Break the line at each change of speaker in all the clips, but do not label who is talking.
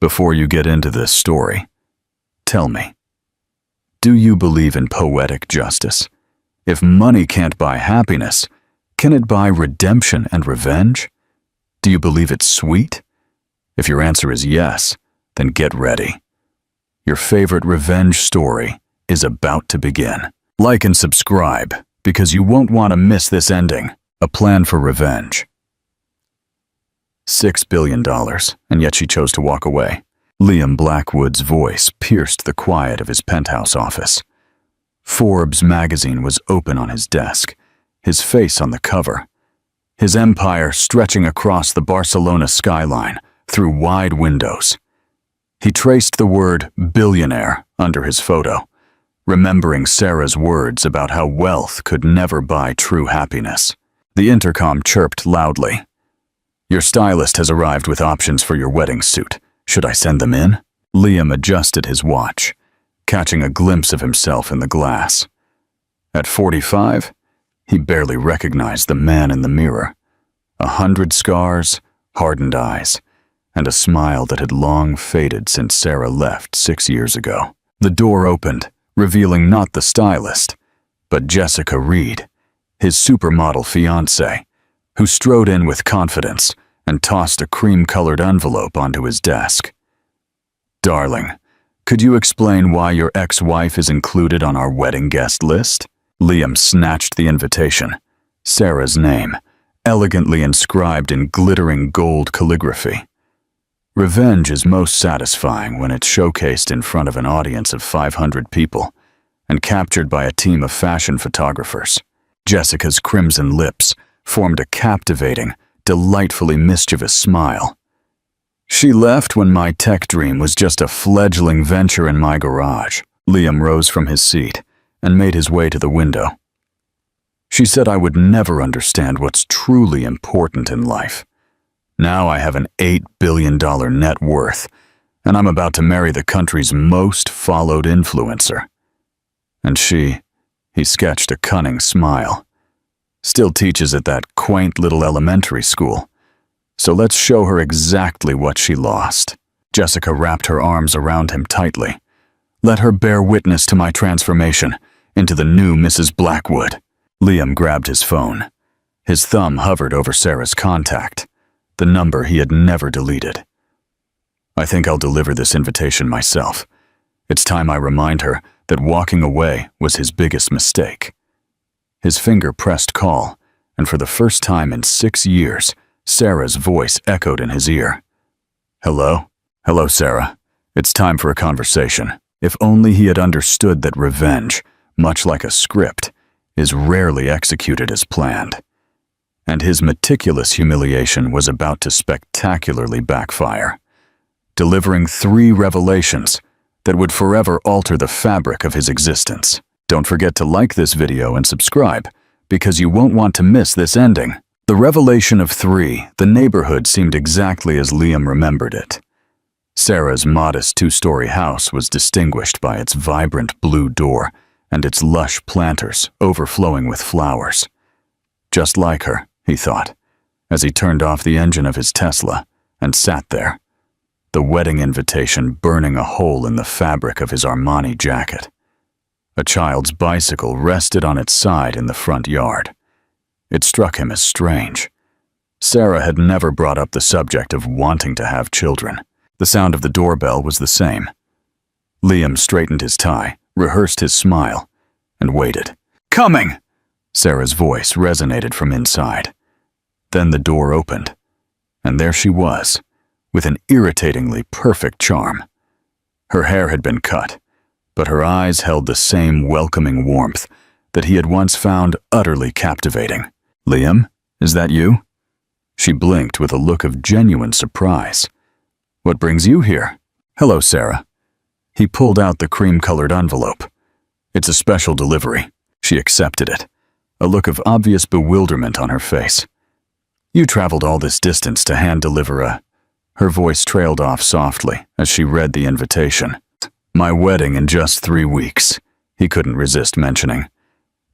Before you get into this story, tell me, do you believe in poetic justice? If money can't buy happiness, can it buy redemption and revenge? Do you believe it's sweet? If your answer is yes, then get ready. Your favorite revenge story is about to begin. Like and subscribe, because you won't want to miss this ending. A plan for revenge. $6 billion, and yet she chose to walk away. Liam Blackwood's voice pierced the quiet of his penthouse office. Forbes magazine was open on his desk, his face on the cover, his empire stretching across the Barcelona skyline through wide windows. He traced the word billionaire under his photo, remembering Sarah's words about how wealth could never buy true happiness. The intercom chirped loudly. "Your stylist has arrived with options for your wedding suit. Should I send them in?" Liam adjusted his watch, catching a glimpse of himself in the glass. At 45, he barely recognized the man in the mirror. 100 scars, hardened eyes, and a smile that had long faded since Sarah left 6 years ago. The door opened, revealing not the stylist, but Jessica Reed, his supermodel fiancée, who strode in with confidence and tossed a cream-colored envelope onto his desk. "Darling, could you explain why your ex-wife is included on our wedding guest list?" Liam snatched the invitation, Sarah's name, elegantly inscribed in glittering gold calligraphy. Revenge is most satisfying when it's showcased in front of an audience of 500 people and captured by a team of fashion photographers. Jessica's crimson lips formed a captivating, delightfully mischievous smile. "She left when my tech dream was just a fledgling venture in my garage." Liam rose from his seat and made his way to the window. "She said I would never understand what's truly important in life. Now I have an $8 billion net worth, and I'm about to marry the country's most followed influencer. And she," he sketched a cunning smile, "still teaches at that quaint little elementary school. So let's show her exactly what she lost." Jessica wrapped her arms around him tightly. "Let her bear witness to my transformation into the new Mrs. Blackwood." Liam grabbed his phone. His thumb hovered over Sarah's contact, the number he had never deleted. "I think I'll deliver this invitation myself. It's time I remind her that walking away was his biggest mistake." His finger pressed call, and for the first time in 6 years, Sarah's voice echoed in his ear. "Hello? Hello, Sarah. It's time for a conversation." If only he had understood that revenge, much like a script, is rarely executed as planned. And his meticulous humiliation was about to spectacularly backfire, delivering 3 revelations that would forever alter the fabric of his existence. Don't forget to like this video and subscribe, because you won't want to miss this ending. The revelation of 3, the neighborhood seemed exactly as Liam remembered it. Sarah's modest 2-story house was distinguished by its vibrant blue door and its lush planters overflowing with flowers. Just like her, he thought, as he turned off the engine of his Tesla and sat there, the wedding invitation burning a hole in the fabric of his Armani jacket. A child's bicycle rested on its side in the front yard. It struck him as strange. Sarah had never brought up the subject of wanting to have children. The sound of the doorbell was the same. Liam straightened his tie, rehearsed his smile, and waited. "Coming!" Sarah's voice resonated from inside. Then the door opened, and there she was, with an irritatingly perfect charm. Her hair had been cut, but her eyes held the same welcoming warmth that he had once found utterly captivating. "Liam, is that you?" She blinked with a look of genuine surprise. "What brings you here?" "Hello, Sarah." He pulled out the cream-colored envelope. "It's a special delivery." She accepted it, a look of obvious bewilderment on her face. "You traveled all this distance to hand-deliver a—" Her voice trailed off softly as she read the invitation. "My wedding in just 3 weeks," he couldn't resist mentioning.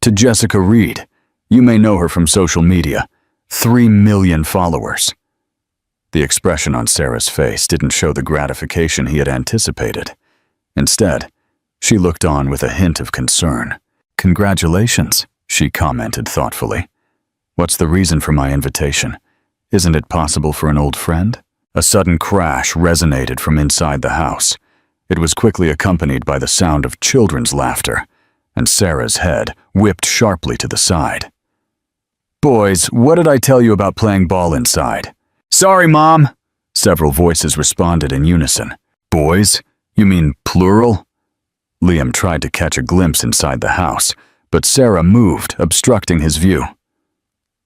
"To Jessica Reed. You may know her from social media. 3 million followers." The expression on Sarah's face didn't show the gratification he had anticipated. Instead, she looked on with a hint of concern. "Congratulations," she commented thoughtfully. "What's the reason for my invitation? Isn't it possible for an old friend?" A sudden crash resonated from inside the house. It was quickly accompanied by the sound of children's laughter, and Sarah's head whipped sharply to the side. "Boys, what did I tell you about playing ball inside?" "Sorry, Mom," several voices responded in unison. "Boys? You mean plural?" Liam tried to catch a glimpse inside the house, but Sarah moved, obstructing his view.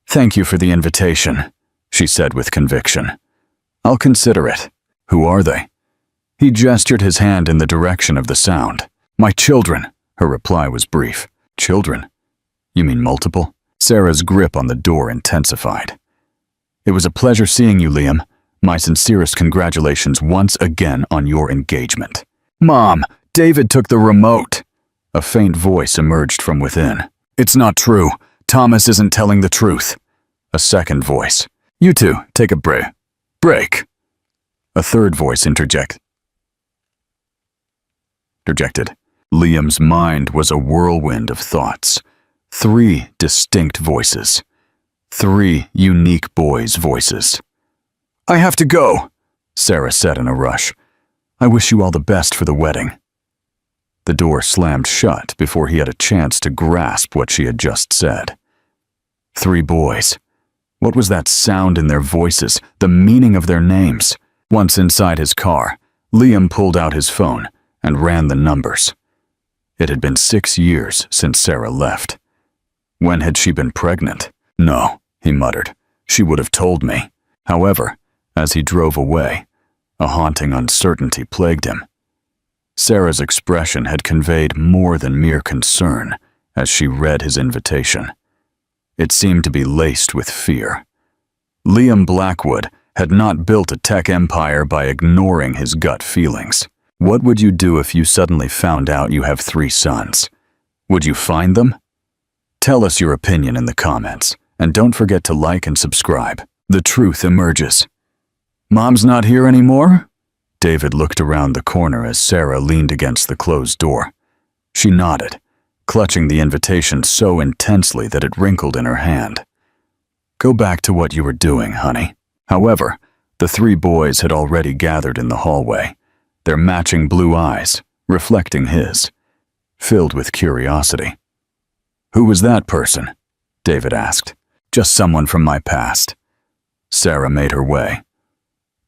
"Thank you for the invitation," she said with conviction. "I'll consider it." "Who are they?" He gestured his hand in the direction of the sound. "My children." Her reply was brief. "Children? You mean multiple?" Sarah's grip on the door intensified. "It was a pleasure seeing you, Liam. My sincerest congratulations once again on your engagement." "Mom, David took the remote." A faint voice emerged from within. "It's not true. Thomas isn't telling the truth." A second voice. "You two, take a break." A third voice interjected. Liam's mind was a whirlwind of thoughts. 3 distinct voices. 3 unique boys' voices. "I have to go," Sarah said in a rush. "I wish you all the best for the wedding." The door slammed shut before he had a chance to grasp what she had just said. 3 boys. What was that sound in their voices, the meaning of their names? Once inside his car, Liam pulled out his phone and ran the numbers. It had been 6 years since Sarah left. When had she been pregnant? "No," he muttered. "She would have told me." However, as he drove away, a haunting uncertainty plagued him. Sarah's expression had conveyed more than mere concern as she read his invitation. It seemed to be laced with fear. Liam Blackwood had not built a tech empire by ignoring his gut feelings. What would you do if you suddenly found out you have 3 sons? Would you find them? Tell us your opinion in the comments, and don't forget to like and subscribe. The truth emerges. "Mom's not here anymore?" David looked around the corner as Sarah leaned against the closed door. She nodded, clutching the invitation so intensely that it wrinkled in her hand. "Go back to what you were doing, honey." However, the 3 boys had already gathered in the hallway, their matching blue eyes reflecting his, filled with curiosity. "Who was that person?" David asked. "Just someone from my past." Sarah made her way.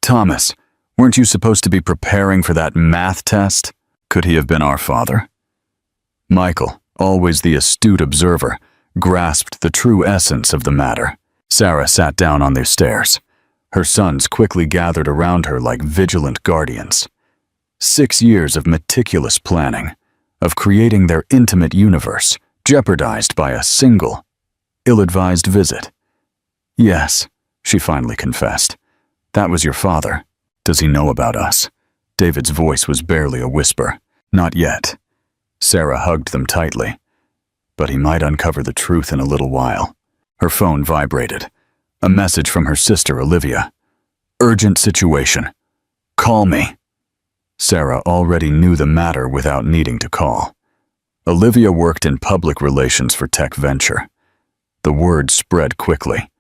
"Thomas, weren't you supposed to be preparing for that math test? Could he have been our father?" Michael, always the astute observer, grasped the true essence of the matter. Sarah sat down on their stairs. Her sons quickly gathered around her like vigilant guardians. 6 years of meticulous planning, of creating their intimate universe, jeopardized by a single, ill-advised visit. "Yes," she finally confessed. "That was your father. Does he know about us?" David's voice was barely a whisper. "Not yet." Sarah hugged them tightly. "But he might uncover the truth in a little while." Her phone vibrated. A message from her sister, Olivia. "Urgent situation. Call me." Sarah already knew the matter without needing to call. Olivia worked in public relations for Tech Venture. The word spread quickly.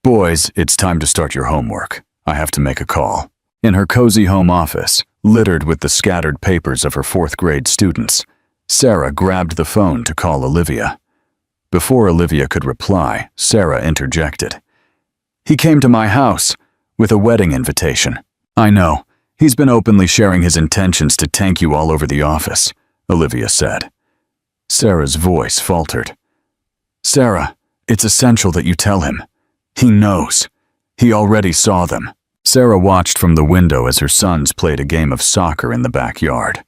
"Boys, it's time to start your homework. I have to make a call." In her cozy home office, littered with the scattered papers of her 4th grade students, Sarah grabbed the phone to call Olivia. Before Olivia could reply, Sarah interjected. "He came to my house with a wedding invitation." "I know. He's been openly sharing his intentions to tank you all over the office," Olivia said. Sarah's voice faltered. "Sarah, it's essential that you tell him. He knows. He already saw them." Sarah watched from the window as her sons played a game of soccer in the backyard.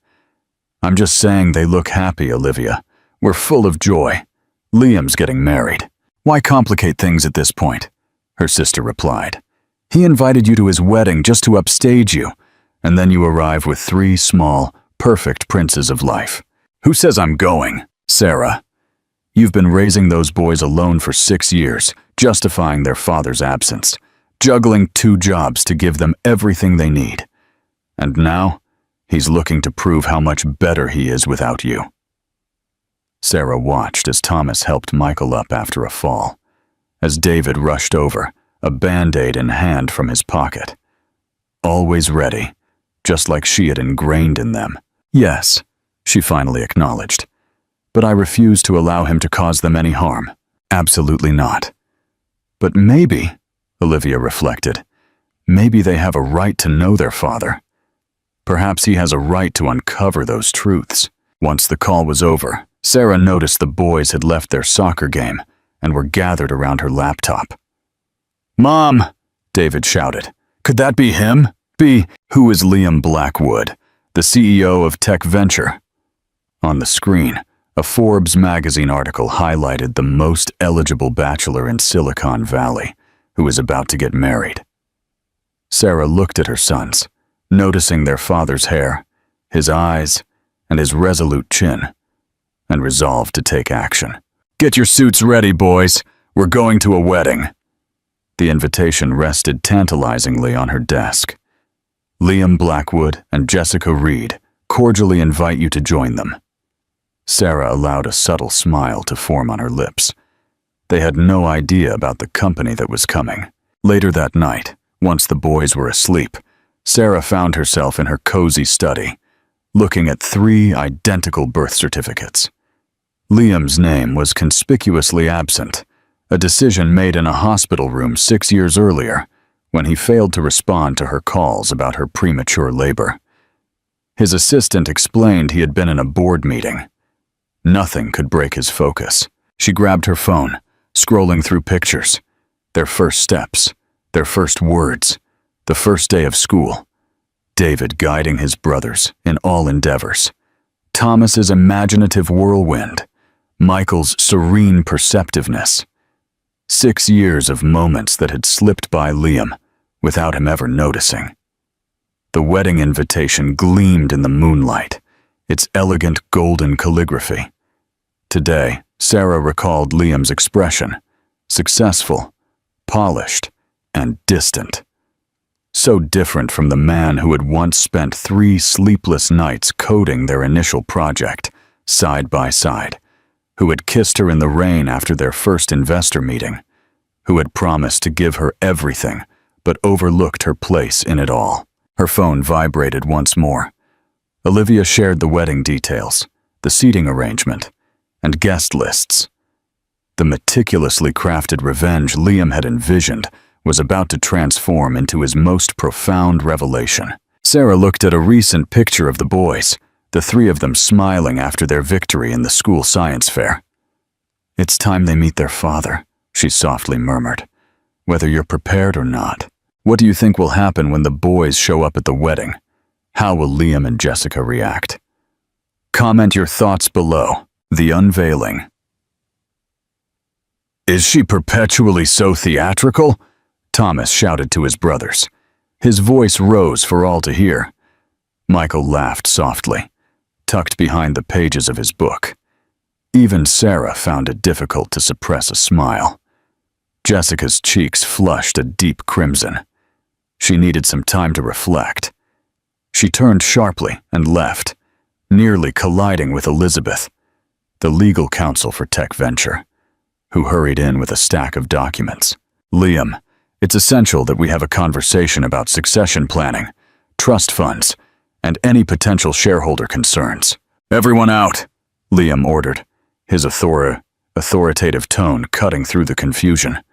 "I'm just saying they look happy, Olivia. We're full of joy. Liam's getting married. Why complicate things at this point?" her sister replied. "He invited you to his wedding just to upstage you, and then you arrive with 3 small, perfect princes of life. Who says I'm going? Sarah. You've been raising those boys alone for 6 years, justifying their father's absence. juggling 2 jobs to give them everything they need. And now, he's looking to prove how much better he is without you. Sarah watched as Thomas helped Michael up after a fall, as David rushed over, a Band-Aid in hand from his pocket. Always ready, just like she had ingrained in them. Yes, she finally acknowledged. But I refuse to allow him to cause them any harm. Absolutely not. But maybe, Olivia reflected, maybe they have a right to know their father. Perhaps he has a right to uncover those truths. Once the call was over, Sarah noticed the boys had left their soccer game and were gathered around her laptop. "Mom!" David shouted. "Could that be him? Who is Liam Blackwood, the CEO of Tech Venture?" On the screen, a Forbes magazine article highlighted the most eligible bachelor in Silicon Valley, who was about to get married. Sarah looked at her sons, noticing their father's hair, his eyes, and his resolute chin, and resolved to take action. "Get your suits ready, boys. We're going to a wedding." The invitation rested tantalizingly on her desk. "Liam Blackwood and Jessica Reed cordially invite you to join them." Sarah allowed a subtle smile to form on her lips. They had no idea about the company that was coming. Later that night, once the boys were asleep, Sarah found herself in her cozy study, looking at 3 identical birth certificates. Liam's name was conspicuously absent, a decision made in a hospital room 6 years earlier, when he failed to respond to her calls about her premature labor. His assistant explained he had been in a board meeting. Nothing could break his focus. She grabbed her phone, scrolling through pictures. Their first steps, their first words, the first day of school. David guiding his brothers in all endeavors. Thomas's imaginative whirlwind. Michael's serene perceptiveness. 6 years of moments that had slipped by Liam without him ever noticing. The wedding invitation gleamed in the moonlight, its elegant golden calligraphy. Today, Sarah recalled Liam's expression, successful, polished, and distant. So different from the man who had once spent 3 sleepless nights coding their initial project, side by side, who had kissed her in the rain after their first investor meeting, who had promised to give her everything but overlooked her place in it all. Her phone vibrated once more. Olivia shared the wedding details, the seating arrangement, and guest lists. The meticulously crafted revenge Liam had envisioned was about to transform into his most profound revelation. Sarah looked at a recent picture of the boys, the 3 of them smiling after their victory in the school science fair. "It's time they meet their father," she softly murmured. "Whether you're prepared or not. What do you think will happen when the boys show up at the wedding? How will Liam and Jessica react? Comment your thoughts below. The unveiling. "Is she perpetually so theatrical?" Thomas shouted to his brothers. His voice rose for all to hear. Michael laughed softly, tucked behind the pages of his book. Even Sarah found it difficult to suppress a smile. Jessica's cheeks flushed a deep crimson. She needed some time to reflect. She turned sharply and left, nearly colliding with Elizabeth, the legal counsel for Tech Venture, who hurried in with a stack of documents. "Liam, it's essential that we have a conversation about succession planning, trust funds, and any potential shareholder concerns." "Everyone out," Liam ordered, his authoritative tone cutting through the confusion.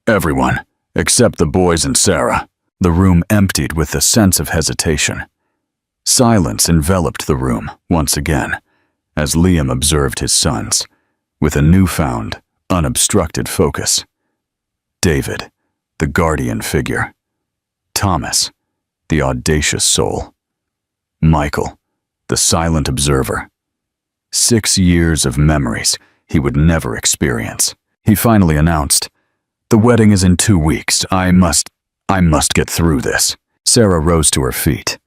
"Everyone, except the boys and Sarah." The room emptied with a sense of hesitation. Silence enveloped the room once again, as Liam observed his sons, with a newfound, unobstructed focus. David, the guardian figure. Thomas, the audacious soul. Michael, the silent observer. 6 years of memories he would never experience. He finally announced, "The wedding is in 2 weeks. I must get through this." Sarah rose to her feet.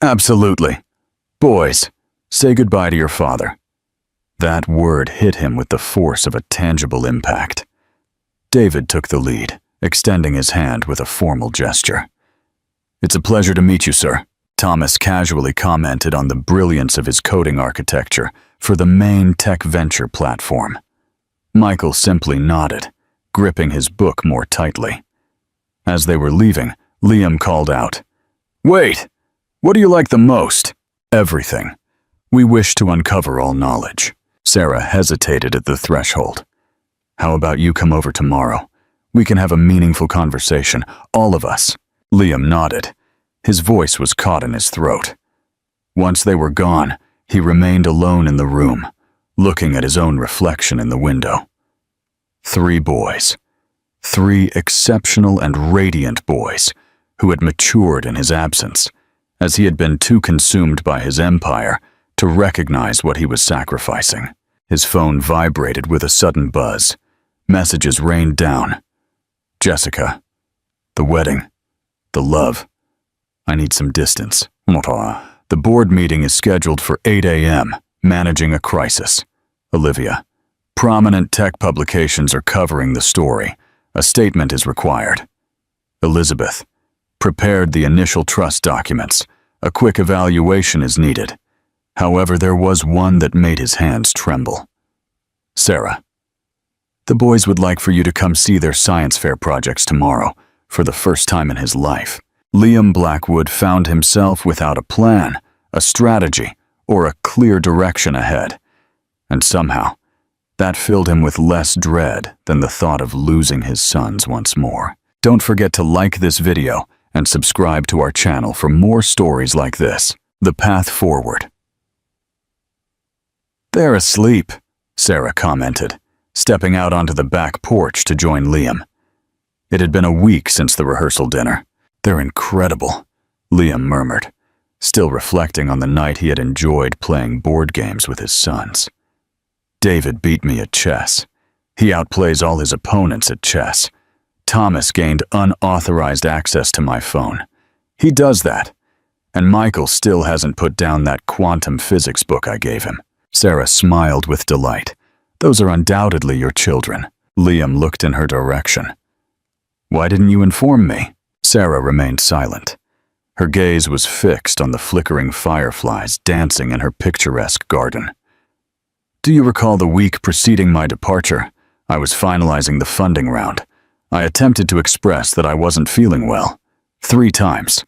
"Absolutely. Boys, say goodbye to your father." That word hit him with the force of a tangible impact. David took the lead, extending his hand with a formal gesture. "It's a pleasure to meet you, sir." Thomas casually commented on the brilliance of his coding architecture for the main tech venture platform. Michael simply nodded, gripping his book more tightly. As they were leaving, Liam called out, "Wait! What do you like the most?" "Everything. We wish to uncover all knowledge." Sarah hesitated at the threshold. "How about you come over tomorrow? We can have a meaningful conversation, all of us." Liam nodded. His voice was caught in his throat. Once they were gone, he remained alone in the room, looking at his own reflection in the window. 3 boys. 3 exceptional and radiant boys who had matured in his absence, as he had been too consumed by his empire to recognize what he was sacrificing. His phone vibrated with a sudden buzz. Messages rained down. "Jessica. The wedding. The love. I need some distance. The board meeting is scheduled for 8 a.m., managing a crisis. Olivia. Prominent tech publications are covering the story. A statement is required. Elizabeth. Prepared the initial trust documents. A quick evaluation is needed. However, there was one that made his hands tremble. Sarah. The boys would like for you to come see their science fair projects tomorrow, for the first time in his life." Liam Blackwood found himself without a plan, a strategy, or a clear direction ahead. And somehow, that filled him with less dread than the thought of losing his sons once more. Don't forget to like this video and subscribe to our channel for more stories like this. The Path Forward. "They're asleep," Sarah commented, stepping out onto the back porch to join Liam. It had been a week since the rehearsal dinner. "They're incredible," Liam murmured, still reflecting on the night he had enjoyed playing board games with his sons. "David beat me at chess. He outplays all his opponents at chess. Thomas gained unauthorized access to my phone. He does that. And Michael still hasn't put down that quantum physics book I gave him." Sarah smiled with delight. "Those are undoubtedly your children." Liam looked in her direction. "Why didn't you inform me?" Sarah remained silent. Her gaze was fixed on the flickering fireflies dancing in her picturesque garden. "Do you recall the week preceding my departure? I was finalizing the funding round. I attempted to express that I wasn't feeling well. 3 times.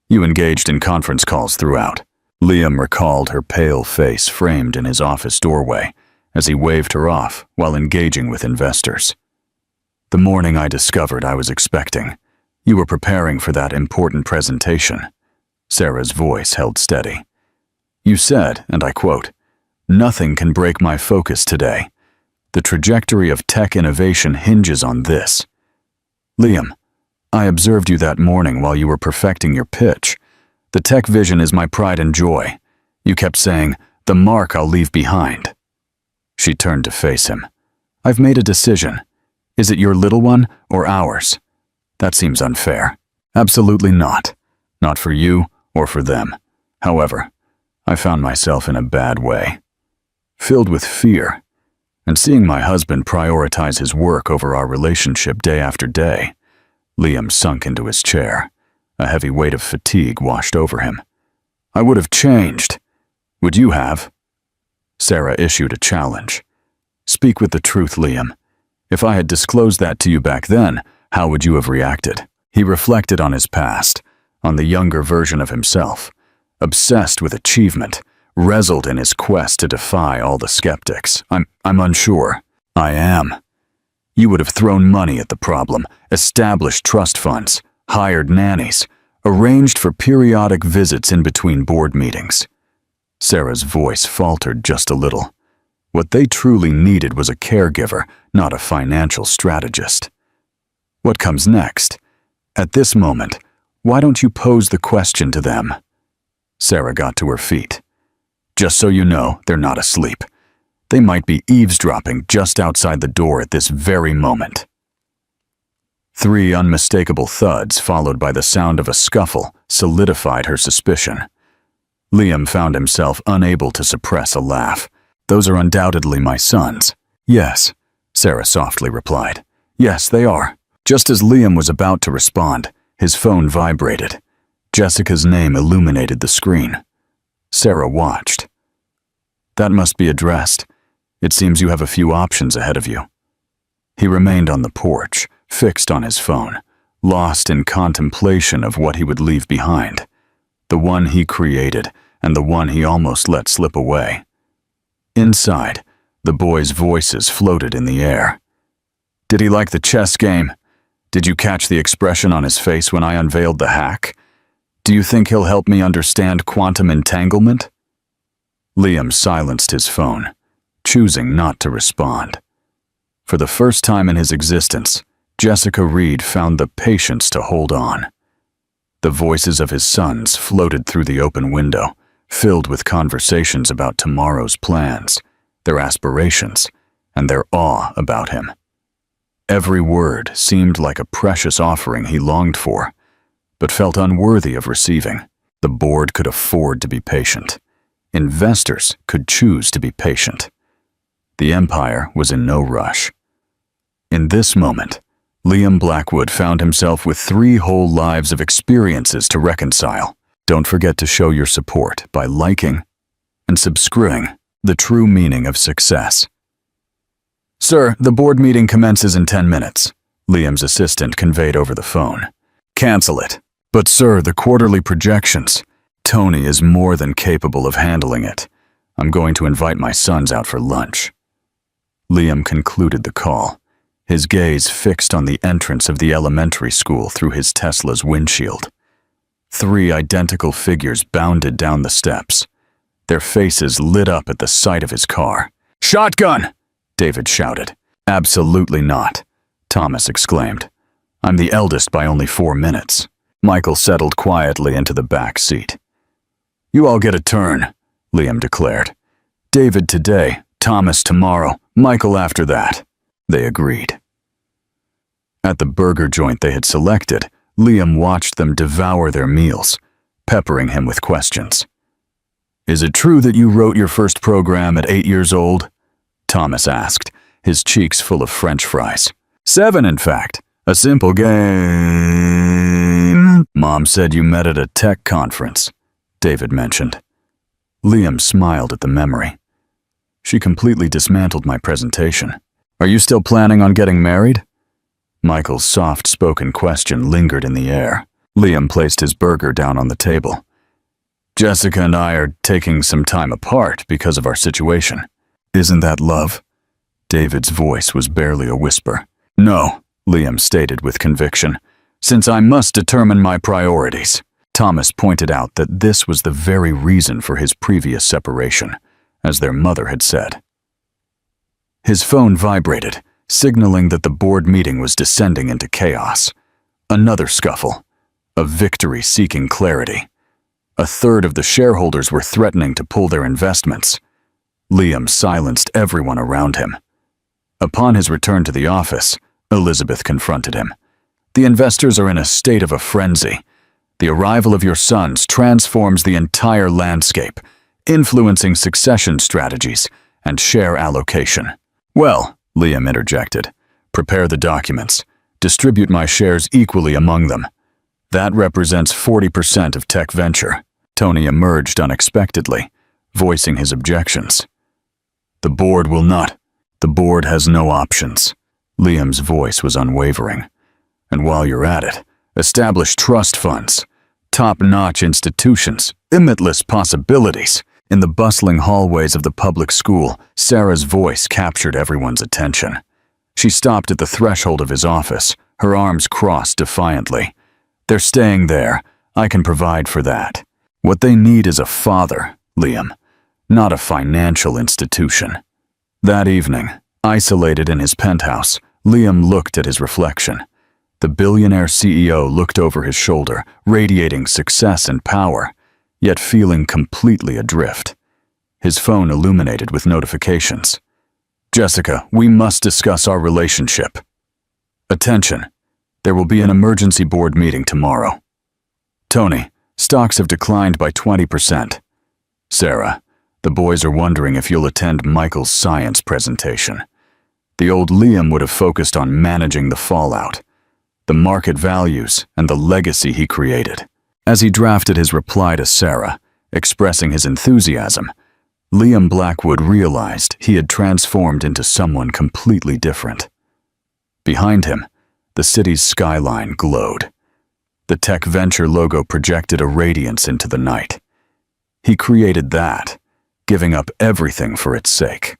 You engaged in conference calls throughout." Liam recalled her pale face framed in his office doorway as he waved her off while engaging with investors. "The morning I discovered I was expecting, you were preparing for that important presentation." Sarah's voice held steady. "You said, and I quote, 'Nothing can break my focus today. The trajectory of tech innovation hinges on this.' Liam, I observed you that morning while you were perfecting your pitch. The tech vision is my pride and joy. You kept saying, 'The mark I'll leave behind.'" She turned to face him. "I've made a decision. Is it your little one or ours? That seems unfair." "Absolutely not. Not for you or for them. However, I found myself in a bad way. Filled with fear, and seeing my husband prioritize his work over our relationship day after day." Liam sunk into his chair. A heavy weight of fatigue washed over him. "I would have changed. Would you have?" Sarah issued a challenge. "Speak with the truth, Liam. If I had disclosed that to you back then, how would you have reacted?" He reflected on his past, on the younger version of himself, obsessed with achievement, wrestled in his quest to defy all the skeptics. I'm unsure." "I am. You would have thrown money at the problem, established trust funds, hired nannies, arranged for periodic visits in between board meetings." Sarah's voice faltered just a little. What they truly needed was a caregiver, not a financial strategist. "What comes next? At this moment, why don't you pose the question to them?" Sarah got to her feet. "Just so you know, they're not asleep. They might be eavesdropping just outside the door at this very moment." 3 unmistakable thuds, followed by the sound of a scuffle, solidified her suspicion. Liam found himself unable to suppress a laugh. "Those are undoubtedly my sons." "Yes," Sarah softly replied. "Yes, they are." Just as Liam was about to respond, his phone vibrated. Jessica's name illuminated the screen. Sarah watched. "That must be addressed. It seems you have a few options ahead of you." He remained on the porch, fixed on his phone, lost in contemplation of what he would leave behind. The one he created and the one he almost let slip away. Inside, the boys' voices floated in the air. "Did he like the chess game? Did you catch the expression on his face when I unveiled the hack? Do you think he'll help me understand quantum entanglement?" Liam silenced his phone, choosing not to respond. For the first time in his existence, Jessica Reed found the patience to hold on. The voices of his sons floated through the open window, filled with conversations about tomorrow's plans, their aspirations, and their awe about him. Every word seemed like a precious offering he longed for, but felt unworthy of receiving. The board could afford to be patient. Investors could choose to be patient. The empire was in no rush. In this moment, Liam Blackwood found himself with 3 whole lives of experiences to reconcile. Don't forget to show your support by liking and subscribing. The true meaning of success. "Sir, the board meeting commences in 10 minutes, Liam's assistant conveyed over the phone. "Cancel it." "But sir, the quarterly projections. Tony is more than capable of handling it. I'm going to invite my sons out for lunch." Liam concluded the call, his gaze fixed on the entrance of the elementary school through his Tesla's windshield. 3 identical figures bounded down the steps. Their faces lit up at the sight of his car. "Shotgun!" David shouted. "Absolutely not," Thomas exclaimed. "I'm the eldest by only 4 minutes." Michael settled quietly into the back seat. "You all get a turn," Liam declared. "David today, Thomas tomorrow, Michael after that." They agreed. At the burger joint they had selected, Liam watched them devour their meals, peppering him with questions. "Is it true that you wrote your first program at 8 years old?" Thomas asked, his cheeks full of French fries. "7, in fact. A simple game." "Mom said you met at a tech conference," David mentioned. Liam smiled at the memory. "She completely dismantled my presentation. Are you still planning on getting married?" Michael's soft-spoken question lingered in the air. Liam placed his burger down on the table. "Jessica and I are taking some time apart because of our situation." "Isn't that love?" David's voice was barely a whisper. "No," Liam stated with conviction, "since I must determine my priorities." Thomas pointed out that this was the very reason for his previous separation, as their mother had said. His phone vibrated, signaling that the board meeting was descending into chaos. Another scuffle, a victory seeking clarity. 1/3 of the shareholders were threatening to pull their investments. Liam silenced everyone around him. Upon his return to the office, Elizabeth confronted him. "The investors are in a state of a frenzy. The arrival of your sons transforms the entire landscape, influencing succession strategies and share allocation." "Well," Liam interjected, "prepare the documents. Distribute my shares equally among them. That represents 40% of Tech Venture." Tony emerged unexpectedly, voicing his objections. "The board will not. The board has no options." Liam's voice was unwavering. "And while you're at it, establish trust funds, top-notch institutions, limitless possibilities." In the bustling hallways of the public school, Sarah's voice captured everyone's attention. She stopped at the threshold of his office, her arms crossed defiantly. "They're staying there. I can provide for that. What they need is a father, Liam, not a financial institution." That evening, isolated in his penthouse, Liam looked at his reflection. The billionaire CEO looked over his shoulder, radiating success and power, yet feeling completely adrift. His phone illuminated with notifications. "Jessica, we must discuss our relationship. Attention, there will be an emergency board meeting tomorrow. Tony, stocks have declined by 20%. Sarah, the boys are wondering if you'll attend Michael's science presentation. The old Liam would have focused on managing the fallout. the market values, and the legacy he created. As he drafted his reply to Sarah, expressing his enthusiasm, Liam Blackwood realized he had transformed into someone completely different. Behind him, the city's skyline glowed. The tech venture logo projected a radiance into the night. He created that, giving up everything for its sake.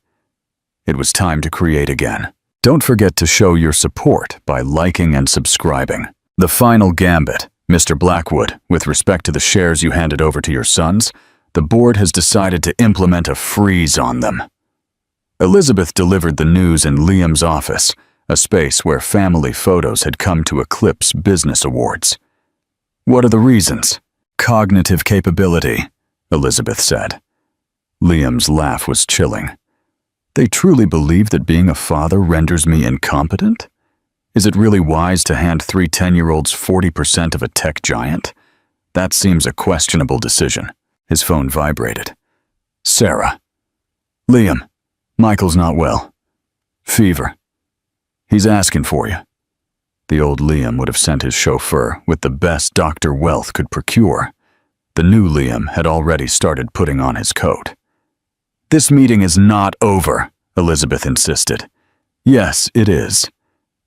It was time to create again. Don't forget to show your support by liking and subscribing. The final gambit, Mr. Blackwood, with respect to the shares you handed over to your sons, the board has decided to implement a freeze on them. Elizabeth delivered the news in Liam's office, a space where family photos had come to eclipse business awards. What are the reasons? Cognitive capability, Elizabeth said. Liam's laugh was chilling. They truly believe that being a father renders me incompetent? Is it really wise to hand 3 10-year-olds 40% of a tech giant? That seems a questionable decision. His phone vibrated. Sarah. Liam, Michael's not well. Fever. He's asking for you. The old Liam would have sent his chauffeur with the best Dr. Wealth could procure. The new Liam had already started putting on his coat. This meeting is not over, Elizabeth insisted. Yes, it is.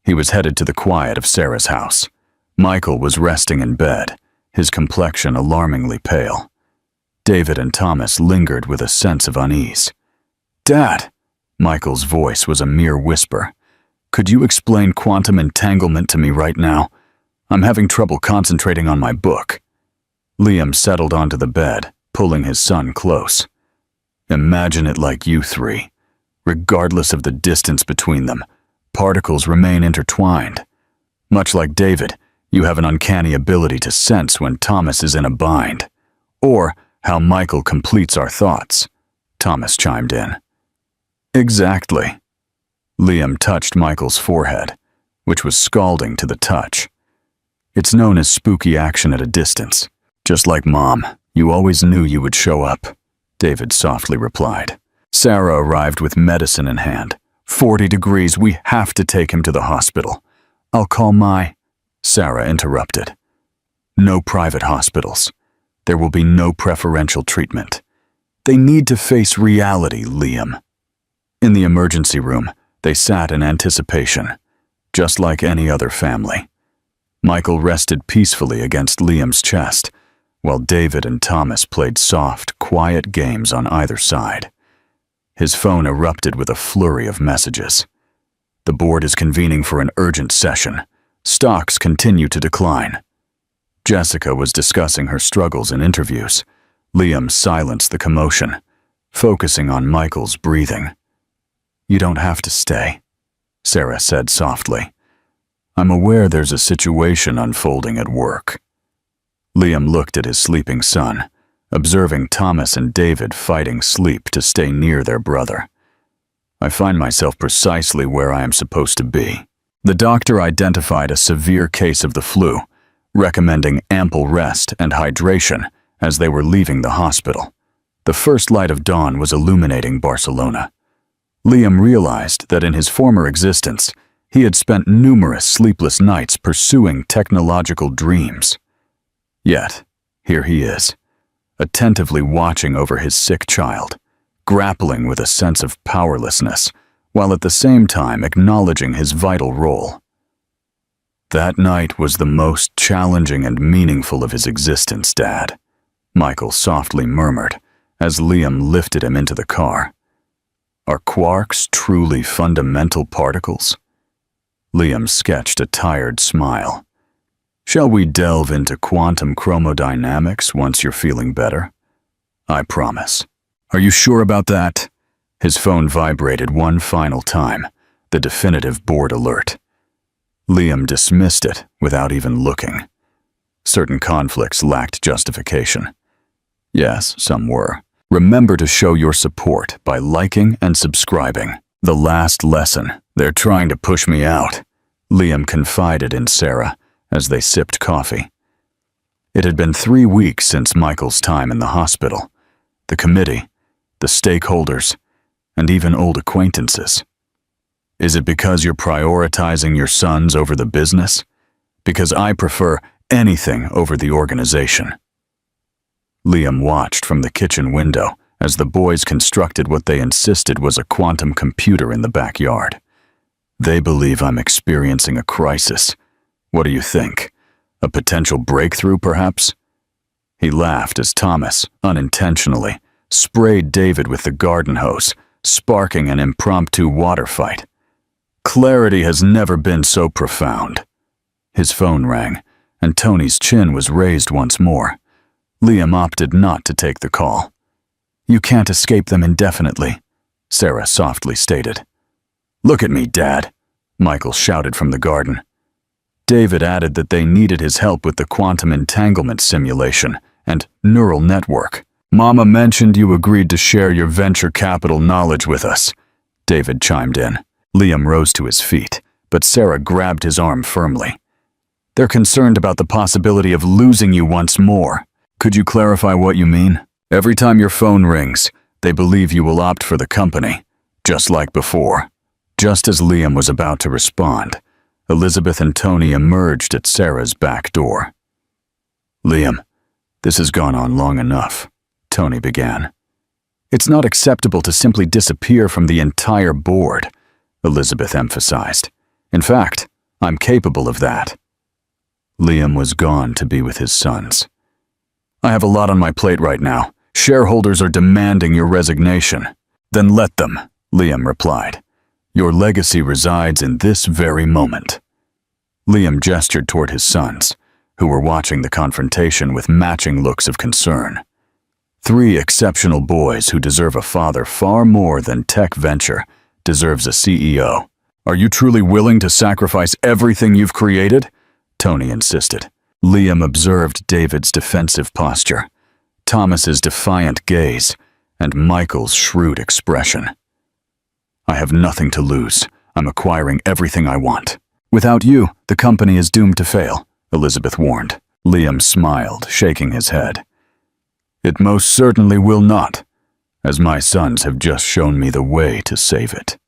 He was headed to the quiet of Sarah's house. Michael was resting in bed, his complexion alarmingly pale. David and Thomas lingered with a sense of unease. Dad, Michael's voice was a mere whisper. Could you explain quantum entanglement to me right now? I'm having trouble concentrating on my book. Liam settled onto the bed, pulling his son close. Imagine it like you three. Regardless of the distance between them, particles remain intertwined. Much like David, you have an uncanny ability to sense when Thomas is in a bind. Or how Michael completes our thoughts, Thomas chimed in. Exactly. Liam touched Michael's forehead, which was scalding to the touch. It's known as spooky action at a distance. Just like Mom, you always knew you would show up, David softly replied. Sarah arrived with medicine in hand. 40 degrees, we have to take him to the hospital. I'll call my... Sarah interrupted. No private hospitals. There will be no preferential treatment. They need to face reality, Liam. In the emergency room, they sat in anticipation, just like any other family. Michael rested peacefully against Liam's chest, while David and Thomas played soft, quiet games on either side. His phone erupted with a flurry of messages. The board is convening for an urgent session. Stocks continue to decline. Jessica was discussing her struggles in interviews. Liam silenced the commotion, focusing on Michael's breathing. You don't have to stay, Sarah said softly. I'm aware there's a situation unfolding at work. Liam looked at his sleeping son, observing Thomas and David fighting sleep to stay near their brother. I find myself precisely where I am supposed to be. The doctor identified a severe case of the flu, recommending ample rest and hydration as they were leaving the hospital. The first light of dawn was illuminating Barcelona. Liam realized that in his former existence, he had spent numerous sleepless nights pursuing technological dreams. Yet, here he is, attentively watching over his sick child, grappling with a sense of powerlessness, while at the same time acknowledging his vital role. That night was the most challenging and meaningful of his existence, Dad, Michael softly murmured as Liam lifted him into the car. Are quarks truly fundamental particles? Liam sketched a tired smile. Shall we delve into quantum chromodynamics once you're feeling better? I promise. Are you sure about that? His phone vibrated one final time, the definitive board alert. Liam dismissed it without even looking. Certain conflicts lacked justification. Yes, some were. Remember to show your support by liking and subscribing. The last lesson. They're trying to push me out, Liam confided in Sarah as they sipped coffee. It had been 3 weeks since Michael's time in the hospital. The committee, the stakeholders, and even old acquaintances. Is it because you're prioritizing your sons over the business? Because I prefer anything over the organization. Liam watched from the kitchen window as the boys constructed what they insisted was a quantum computer in the backyard. They believe I'm experiencing a crisis. What do you think? A potential breakthrough, perhaps? He laughed as Thomas, unintentionally, sprayed David with the garden hose, sparking an impromptu water fight. Clarity has never been so profound. His phone rang, and Tony's chin was raised once more. Liam opted not to take the call. "You can't escape them indefinitely," Sarah softly stated. "Look at me, Dad," Michael shouted from the garden. David added that they needed his help with the quantum entanglement simulation and neural network. "Mama mentioned you agreed to share your venture capital knowledge with us," David chimed in. Liam rose to his feet, but Sarah grabbed his arm firmly. "They're concerned about the possibility of losing you once more. Could you clarify what you mean? Every time your phone rings, they believe you will opt for the company, just like before." Just as Liam was about to respond, Elizabeth and Tony emerged at Sarah's back door. "Liam, this has gone on long enough," Tony began. "It's not acceptable to simply disappear from the entire board," Elizabeth emphasized. "In fact, I'm capable of that." Liam was gone to be with his sons. "I have a lot on my plate right now. Shareholders are demanding your resignation." "Then let them," Liam replied. "Your legacy resides in this very moment." Liam gestured toward his sons, who were watching the confrontation with matching looks of concern. 3 exceptional boys who deserve a father far more than Tech Venture deserves a CEO. "Are you truly willing to sacrifice everything you've created?" Tony insisted. Liam observed David's defensive posture, Thomas's defiant gaze, and Michael's shrewd expression. "I have nothing to lose. I'm acquiring everything I want." "Without you, the company is doomed to fail," Elizabeth warned. Liam smiled, shaking his head. "It most certainly will not, as my sons have just shown me the way to save it."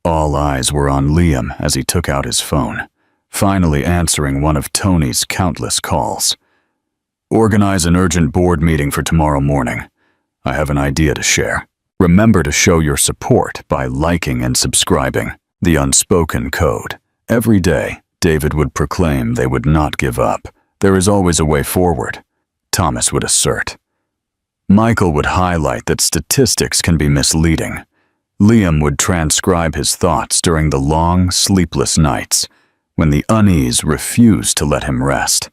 All eyes were on Liam as he took out his phone, finally answering one of Tony's countless calls. "Organize an urgent board meeting for tomorrow morning. I have an idea to share. Remember to show your support by liking and subscribing." The unspoken code. Every day, David would proclaim they would not give up. "There is always a way forward," Thomas would assert. Michael would highlight that statistics can be misleading. Liam would transcribe his thoughts during the long, sleepless nights, when the unease refused to let him rest.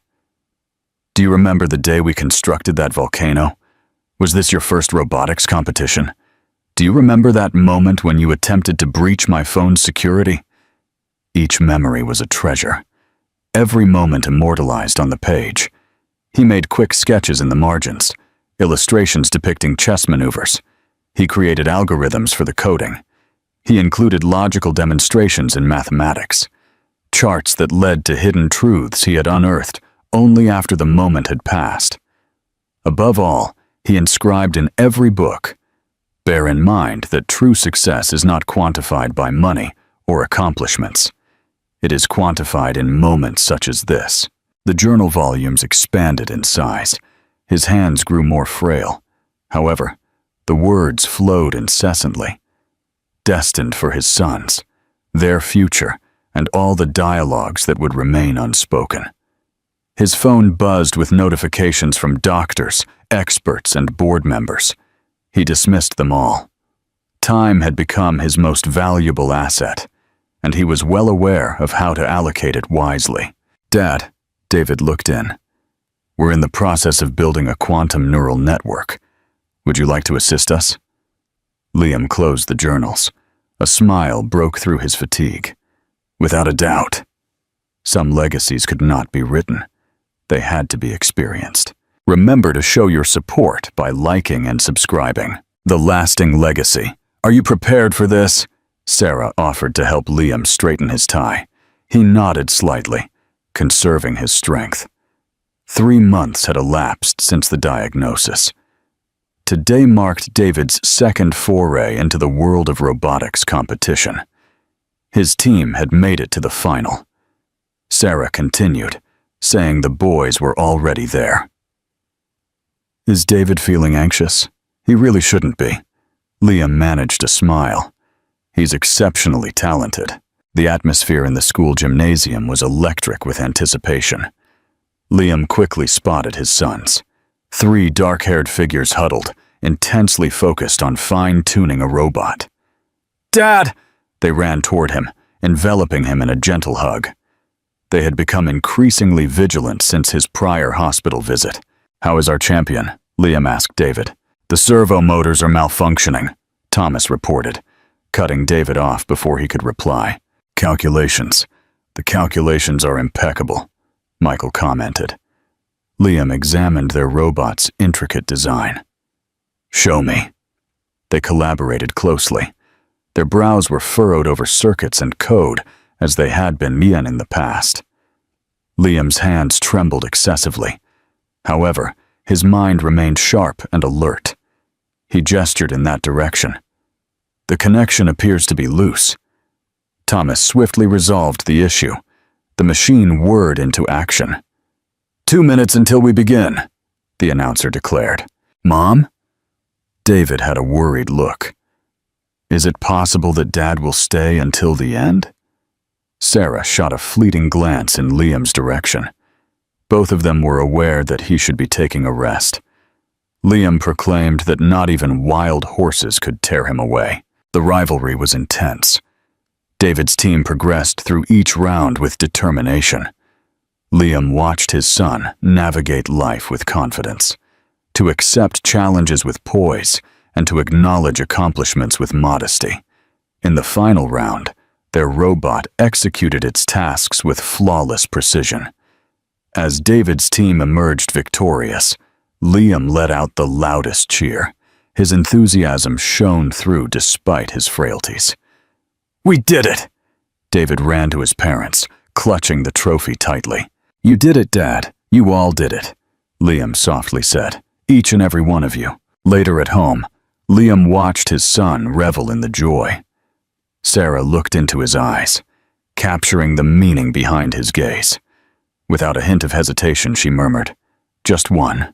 "Do you remember the day we constructed that volcano? Was this your first robotics competition? Do you remember that moment when you attempted to breach my phone's security?" Each memory was a treasure, every moment immortalized on the page. He made quick sketches in the margins, illustrations depicting chess maneuvers. He created algorithms for the coding. He included logical demonstrations in mathematics, charts that led to hidden truths he had unearthed only after the moment had passed. Above all, he inscribed in every book, "Bear in mind that true success is not quantified by money or accomplishments. It is quantified in moments such as this." The journal volumes expanded in size. His hands grew more frail. However, the words flowed incessantly, destined for his sons, their future, and all the dialogues that would remain unspoken. His phone buzzed with notifications from doctors, experts, and board members. He dismissed them all. Time had become his most valuable asset, and he was well aware of how to allocate it wisely. "Dad," David looked in. "We're in the process of building a quantum neural network. Would you like to assist us?" Liam closed the journals. A smile broke through his fatigue. "Without a doubt." Some legacies could not be written. They had to be experienced. Remember to show your support by liking and subscribing. The lasting legacy. "Are you prepared for this?" Sarah offered to help Liam straighten his tie. He nodded slightly, conserving his strength. 3 months had elapsed since the diagnosis. Today marked David's second foray into the world of robotics competition. His team had made it to the final. Sarah continued, saying the boys were already there. Is David feeling anxious? He really shouldn't be. Liam managed a smile. He's exceptionally talented. The atmosphere in the school gymnasium was electric with anticipation. Liam quickly spotted his sons. 3 dark-haired figures huddled, intensely focused on fine-tuning a robot. "Dad!" They ran toward him, enveloping him in a gentle hug. They had become increasingly vigilant since his prior hospital visit. "How is our champion?" Liam asked David. "The servo motors are malfunctioning," Thomas reported, cutting David off before he could reply. "Calculations. The calculations are impeccable," Michael commented. Liam examined their robot's intricate design. "Show me." They collaborated closely. Their brows were furrowed over circuits and code, as they had been in the past. Liam's hands trembled excessively. However, his mind remained sharp and alert. He gestured in that direction. "The connection appears to be loose." Thomas swiftly resolved the issue. The machine whirred into action. 2 minutes until we begin," the announcer declared. "Mom?" David had a worried look. "Is it possible that Dad will stay until the end?" Sarah shot a fleeting glance in Liam's direction. Both of them were aware that he should be taking a rest. Liam proclaimed that not even wild horses could tear him away. The rivalry was intense. David's team progressed through each round with determination. Liam watched his son navigate life with confidence, to accept challenges with poise, and to acknowledge accomplishments with modesty. In the final round, their robot executed its tasks with flawless precision. As David's team emerged victorious, Liam let out the loudest cheer. His enthusiasm shone through despite his frailties. "We did it!" David ran to his parents, clutching the trophy tightly. "You did it, Dad. You all did it," Liam softly said. "Each and every one of you." Later at home, Liam watched his son revel in the joy. Sarah looked into his eyes, capturing the meaning behind his gaze. Without a hint of hesitation, she murmured, "Just one."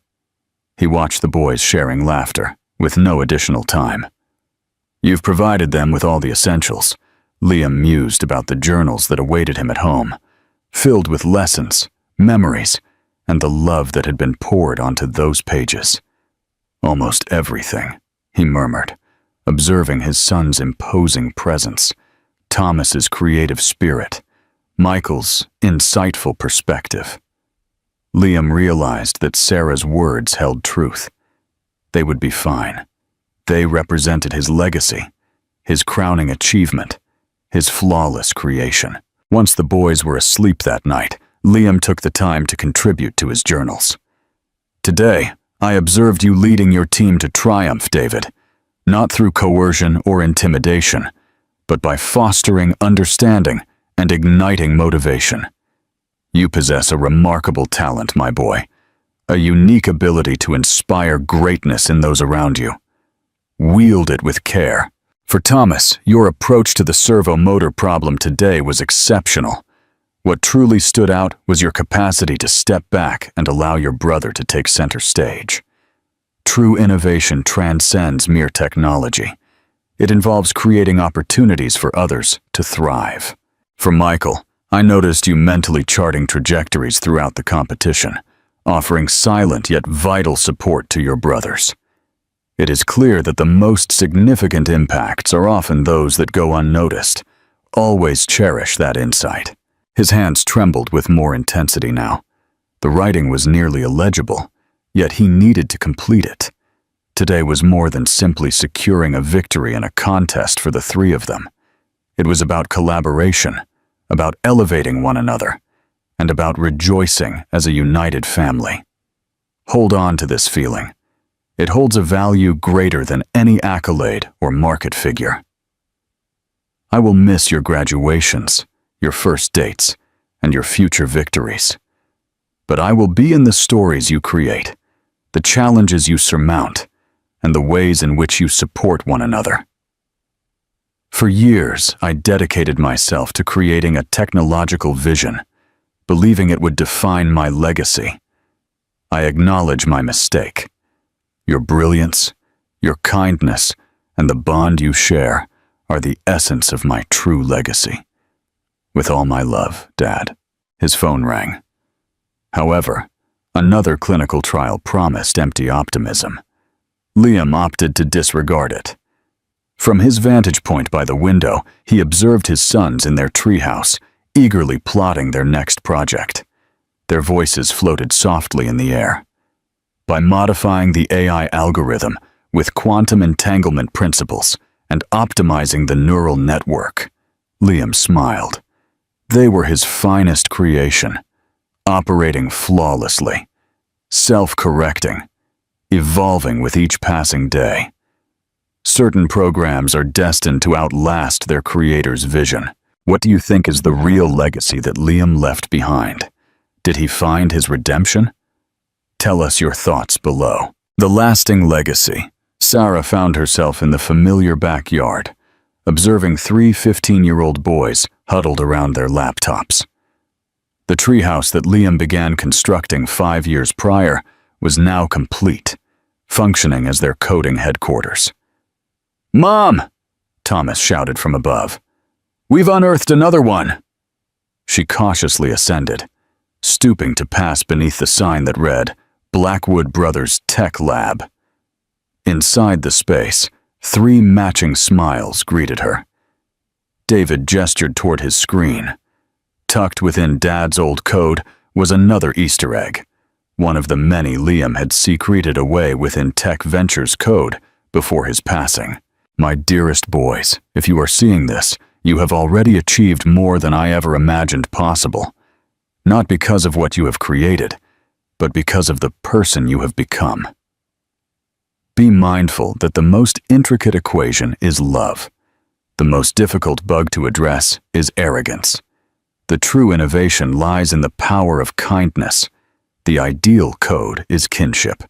He watched the boys sharing laughter, with no additional time. "You've provided them with all the essentials," Liam mused about the journals that awaited him at home, filled with lessons, memories, and the love that had been poured onto those pages. "Almost everything," he murmured, observing his son's imposing presence, Thomas's creative spirit, Michael's insightful perspective. Liam realized that Sarah's words held truth. They would be fine. They represented his legacy, his crowning achievement, his flawless creation. Once the boys were asleep that night, Liam took the time to contribute to his journals. "Today, I observed you leading your team to triumph, David, not through coercion or intimidation, but by fostering understanding and igniting motivation. You possess a remarkable talent, my boy, a unique ability to inspire greatness in those around you. Wield it with care. For Thomas, your approach to the servo motor problem today was exceptional. What truly stood out was your capacity to step back and allow your brother to take center stage. True innovation transcends mere technology. It involves creating opportunities for others to thrive. For Michael, I noticed you mentally charting trajectories throughout the competition, offering silent yet vital support to your brothers. It is clear that the most significant impacts are often those that go unnoticed. Always cherish that insight." His hands trembled with more intensity now. The writing was nearly illegible, yet he needed to complete it. Today was more than simply securing a victory in a contest for the 3 of them. It was about collaboration, about elevating one another, and about rejoicing as a united family. Hold on to this feeling. It holds a value greater than any accolade or market figure. I will miss your graduations, your first dates, and your future victories. But I will be in the stories you create, the challenges you surmount, and the ways in which you support one another. For years, I dedicated myself to creating a technological vision, believing it would define my legacy. I acknowledge my mistake. Your brilliance, your kindness, and the bond you share are the essence of my true legacy. With all my love, Dad. His phone rang. However, another clinical trial promised empty optimism. Liam opted to disregard it. From his vantage point by the window, he observed his sons in their treehouse, eagerly plotting their next project. Their voices floated softly in the air. By modifying the AI algorithm with quantum entanglement principles and optimizing the neural network, Liam smiled. They were his finest creation, operating flawlessly, self-correcting, evolving with each passing day. Certain programs are destined to outlast their creator's vision. What do you think is the real legacy that Liam left behind? Did he find his redemption? Tell us your thoughts below. The lasting legacy. Sarah found herself in the familiar backyard, observing three 15-year-old boys huddled around their laptops. The treehouse that Liam began constructing 5 years prior was now complete, functioning as their coding headquarters. "Mom!" Thomas shouted from above. "We've unearthed another one." She cautiously ascended, stooping to pass beneath the sign that read, Blackwood Brothers Tech Lab. Inside the space, 3 matching smiles greeted her. David gestured toward his screen. Tucked within Dad's old code was another Easter egg, one of the many Liam had secreted away within Tech Ventures' code before his passing. My dearest boys, if you are seeing this, you have already achieved more than I ever imagined possible. Not because of what you have created, but because of the person you have become. Be mindful that the most intricate equation is love. The most difficult bug to address is arrogance. The true innovation lies in the power of kindness. The ideal code is kinship.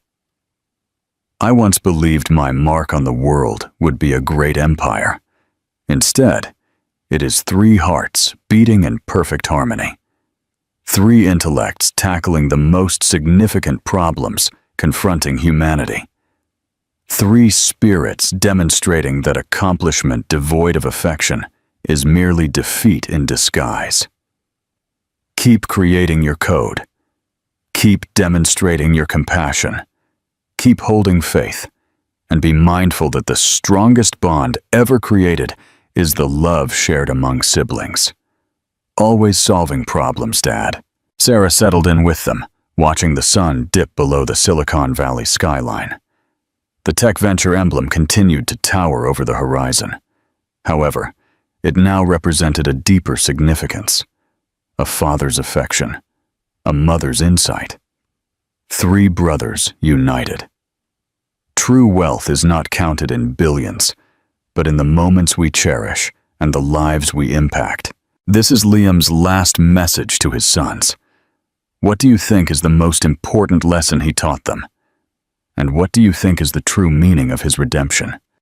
I once believed my mark on the world would be a great empire. Instead, it is 3 hearts beating in perfect harmony. 3 intellects tackling the most significant problems confronting humanity. 3 spirits demonstrating that accomplishment devoid of affection is merely defeat in disguise. Keep creating your code. Keep demonstrating your compassion. Keep holding faith, and be mindful that the strongest bond ever created is the love shared among siblings. Always solving problems, Dad. Sarah settled in with them, watching the sun dip below the Silicon Valley skyline. The Tech Venture emblem continued to tower over the horizon. However, it now represented a deeper significance. A father's affection, a mother's insight. 3 brothers united. True wealth is not counted in billions, but in the moments we cherish and the lives we impact. This is Liam's last message to his sons. What do you think is the most important lesson he taught them? And what do you think is the true meaning of his redemption?